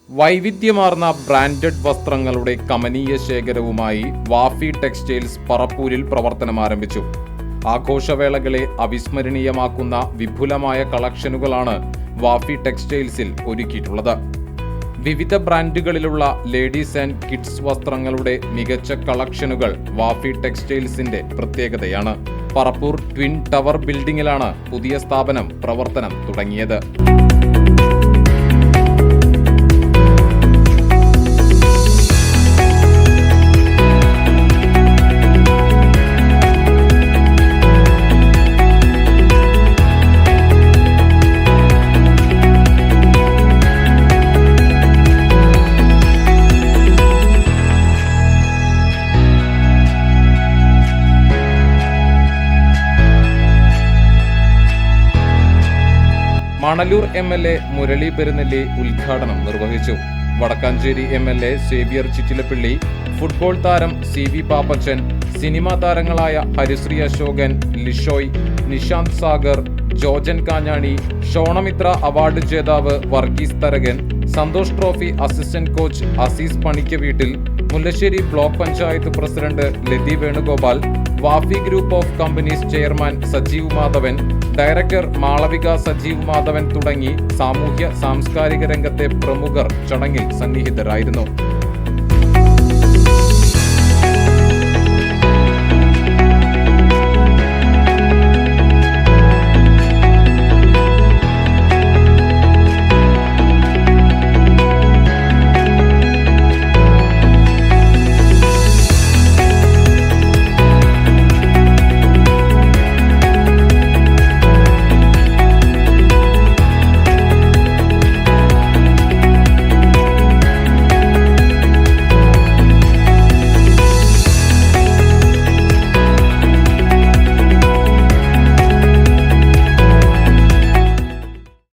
വൈവിധ്യമാർന്ന ബ്രാൻഡഡ് വസ്ത്രങ്ങളുടെ കമനീയ ശേഖരവുമായി വാഫി ടെക്സ്റ്റൈൽസ് പറപ്പൂരിൽ പ്രവർത്തനം ആരംഭിച്ചു. ആഘോഷവേളകളെ അവിസ്മരണീയമാക്കുന്ന വിപുലമായ കളക്ഷനുകളാണ് വാഫി ടെക്സ്റ്റൈൽസിൽ ഒരുക്കിയിട്ടുള്ളത്. വിവിധ ബ്രാൻഡുകളിലുള്ള ലേഡീസ് ആൻഡ് കിഡ്സ് വസ്ത്രങ്ങളുടെ മികച്ച കളക്ഷനുകൾ വാഫി ടെക്സ്റ്റൈൽസിന്റെ പ്രത്യേകതയാണ്. പറപ്പൂർ ട്വിൻ ടവർ ബിൽഡിംഗിലാണ് പുതിയ സ്ഥാപനം പ്രവർത്തനം തുടങ്ങിയത്. മണലൂർ MLA മുരളി പെരുന്നെല്ലി ഉദ്ഘാടനം നിർവഹിച്ചു. വടക്കാഞ്ചേരി MLA സേവ്യർ ചിറ്റിലപ്പിള്ളി, ഫുട്ബോൾ താരം CV പാപ്പച്ചൻ, സിനിമാ താരങ്ങളായ ഹരിശ്രീ അശോകൻ, ലിഷോയ്, നിശാന്ത് സാഗർ, ജോജൻ കാഞ്ഞാണി, ഷോണമിത്ര അവാർഡ് ജേതാവ് Varghese Tharakan, Santosh trophy assistant coach Azeez Panikka വീട്ടിൽ, Mullassery block panchayat president Lathi Venugopal, Wafi group of companies chairman Sajeev Madhavan, director Malavika Sajeev Madhavan തുടങ്ങി സാമൂഹ്യ സാംസ്കാരിക രംഗത്തെ പ്രമുഖർ ചടങ്ങിൽ സന്നിഹിതരായിരുന്നു.